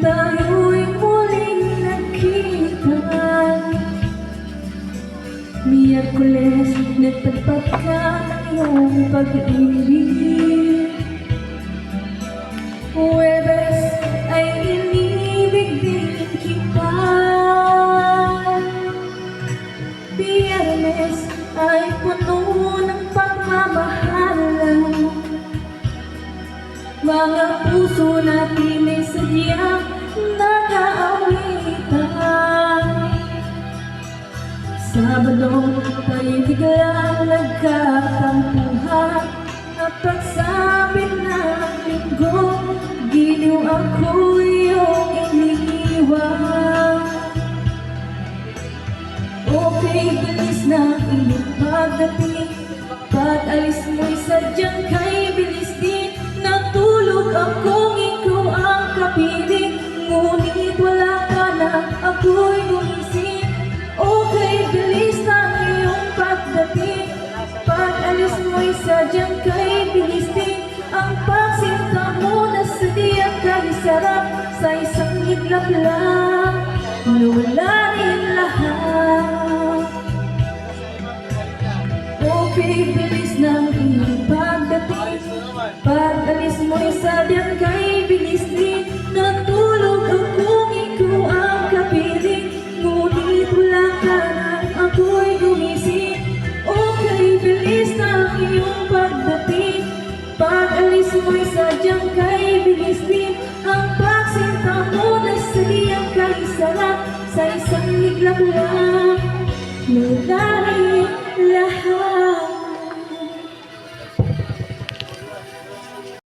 tayo'y muling nagkita. Miyerkules, nagtagpat ka ng iyong pag-ibig. Huwebes ay inibig din kita. Biyernes ay puno ng pagmamahalan. Mga puso natin ay sadyang nag-aawitan. Sabado tayo'y biglang nagkatampuhan. At pagsabi ng linggo, giliw ako iyong iniiwan. Okay, bilis na iyong pagdating. Pag-alis mo'y sadyang kay bilis din. Natulog akong ikaw ang kapiling, ngunit wala ka na, ako'y gumising. Okay, bilis na iyong pagdating. Pag-alis mo'y sadyang kay bilis din. Ang pagsinta mo na sadyang kay sarap. Sa isang iglap lang, nawala rin lahat. Okay, bilis ng iyong pagdating. Pag-alis mo'y sadyang kay bilis din. Natulog akong ikaw ang kapiling, ngunit wala ka na, ako'y gumising. Okay, bilis ng iyong pagdating. Pag-alis mo'y sadyang kay bilis din. Ang pagsinta mo na sadyang kay sarap. Sa isang iglap lang, nawala rin lahat.